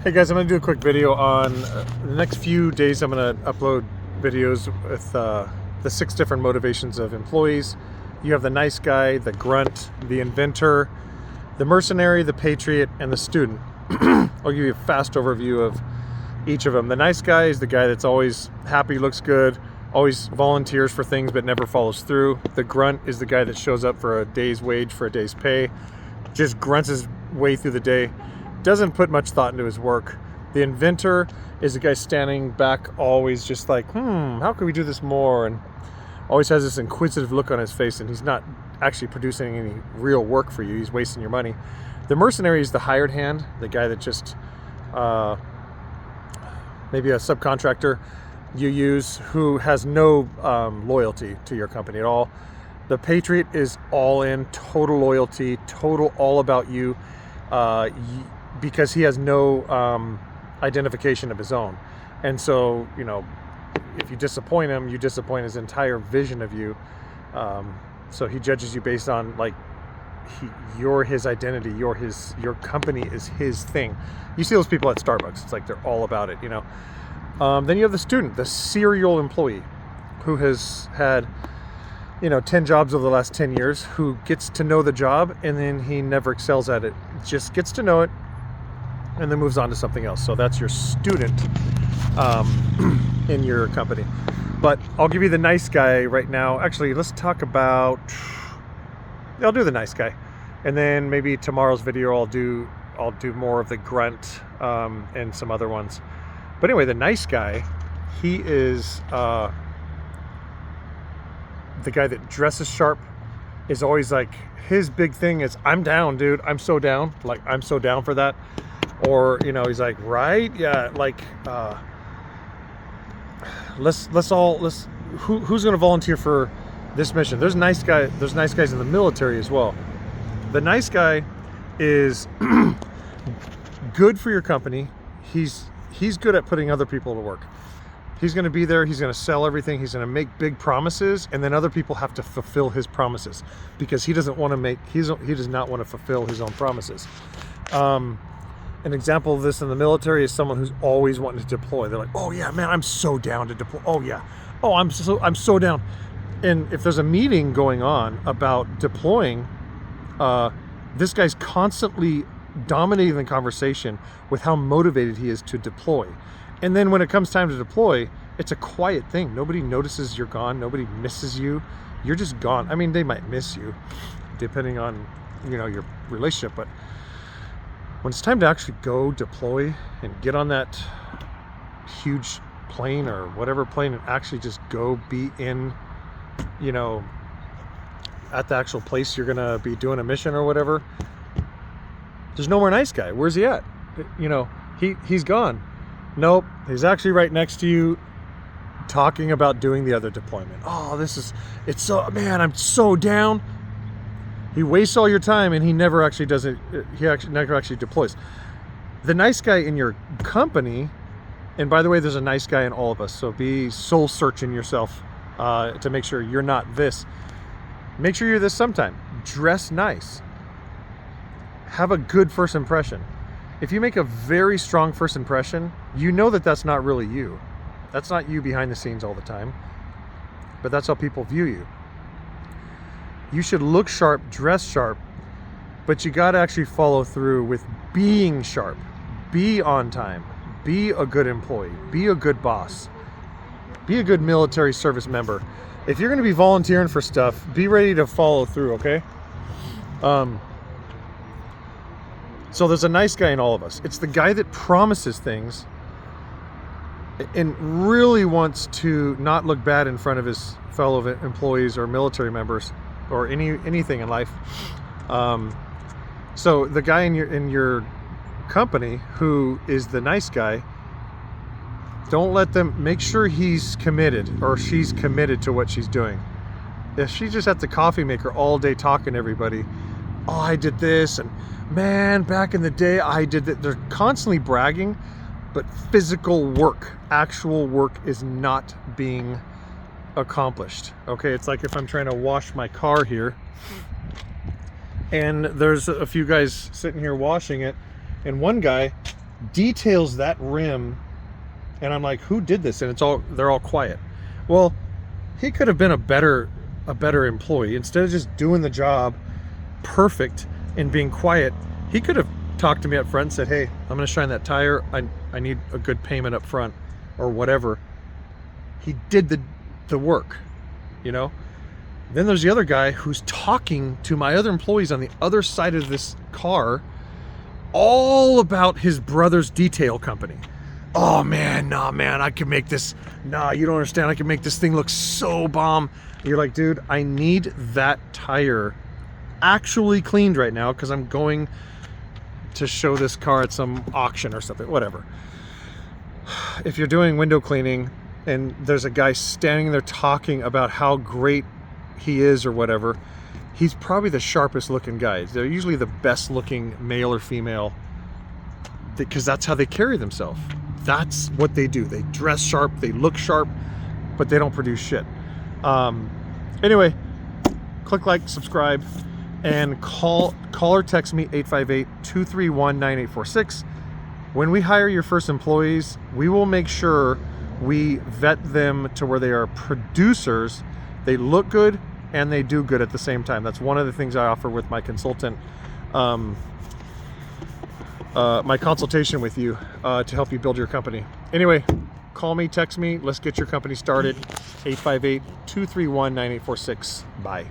Hey guys, I'm going to do a quick video on the next few days. I'm going to upload videos with the 6 different motivations of employees. You have the nice guy, the grunt, the inventor, the mercenary, the patriot, and the student. I'll give you a fast overview of each of them. The nice guy is the guy that's always happy, looks good, always volunteers for things but never follows through. The grunt is the guy that shows up for a day's wage, for a day's pay, just grunts his way through the day, doesn't put much thought into his work. The inventor is the guy standing back, always just like, how can we do this more? And always has this inquisitive look on his face, and he's not actually producing any real work for you. He's wasting your money. The mercenary is the hired hand, the guy that just, maybe a subcontractor you use who has no loyalty to your company at all. The patriot is all in, total loyalty, total all about you. Because he has no identification of his own. And so, you know, if you disappoint him, you disappoint his entire vision of you. So he judges you based on, like, you're his identity, your company is his thing. You see those people at Starbucks, it's like they're all about it, you know. Then you have the student, the serial employee, who has had, 10 jobs over the last 10 years, who gets to know the job and then he never excels at it. Just gets to know it and then moves on to something else. So that's your student in your company. But I'll give you the nice guy right now. Actually, let's talk about, I'll do the nice guy. And then maybe tomorrow's video I'll do more of the grunt and some other ones. But anyway, the nice guy, he is the guy that dresses sharp, is always like, his big thing is, I'm down, dude. I'm so down. Like, I'm so down for that. Or, he's like, right? Yeah. Like, who's going to volunteer for this mission? There's nice guys in the military as well. The nice guy is good for your company. He's good at putting other people to work. He's going to be there. He's going to sell everything. He's going to make big promises, and then other people have to fulfill his promises because he doesn't want to he does not want to fulfill his own promises. An example of this in the military is someone who's always wanting to deploy. They're like, oh yeah, man, I'm so down to deploy. Oh yeah. Oh, I'm so down. And if there's a meeting going on about deploying, this guy's constantly dominating the conversation with how motivated he is to deploy. And then when it comes time to deploy, it's a quiet thing. Nobody notices you're gone. Nobody misses you. You're just gone. I mean, they might miss you depending on, your relationship. But when it's time to actually go deploy and get on that huge plane or whatever plane and actually just go be in, at the actual place you're going to be doing a mission or whatever, there's no more nice guy. Where's he at? He's gone. Nope, he's actually right next to you talking about doing the other deployment. Oh, I'm so down. He wastes all your time and he never actually does it. He never actually deploys. The nice guy in your company, and by the way, there's a nice guy in all of us, so be soul searching yourself to make sure you're not this. Make sure you're this sometime. Dress nice. Have a good first impression. If you make a very strong first impression, you know that that's not really you. That's not you behind the scenes all the time, but that's how people view you. You should look sharp, dress sharp, but you got to actually follow through with being sharp. Be on time. Be a good employee. Be a good boss. Be a good military service member. If you're going to be volunteering for stuff, be ready to follow through, okay? So there's a nice guy in all of us. It's the guy that promises things and really wants to not look bad in front of his fellow employees or military members or anything in life. So the guy in your company who is the nice guy, don't let them, make sure he's committed or she's committed to what she's doing. If she's just at the coffee maker all day talking to everybody, oh, I did this, and man, back in the day I did that. They're constantly bragging, but physical work, actual work is not being accomplished. Okay, it's like if I'm trying to wash my car here and there's a few guys sitting here washing it, and one guy details that rim, and I'm like, who did this? And they're all quiet. Well, he could have been a better employee. Instead of just doing the job perfect and being quiet, he could have talked to me up front and said, hey, I'm going to shine that tire. I need a good payment up front or whatever. He did the work, you know? Then there's the other guy who's talking to my other employees on the other side of this car all about his brother's detail company. Oh man, nah man, I can make this, nah, you don't understand, I can make this thing look so bomb. You're like, dude, I need that tire actually cleaned right now because I'm going to show this car at some auction or something, whatever. If you're doing window cleaning and there's a guy standing there talking about how great he is or whatever, he's probably the sharpest looking guy. They're usually the best looking male or female because that's how they carry themselves. That's what they do. They dress sharp, they look sharp, but they don't produce shit. Anyway, click like, subscribe, and call or text me 858-231-9846. When we hire your first employees, we will make sure we vet them to where they are producers, they look good, and they do good at the same time. That's one of the things I offer with my consultant, my consultation with you to help you build your company. Anyway, call me, text me, let's get your company started. 858-231-9846. Bye.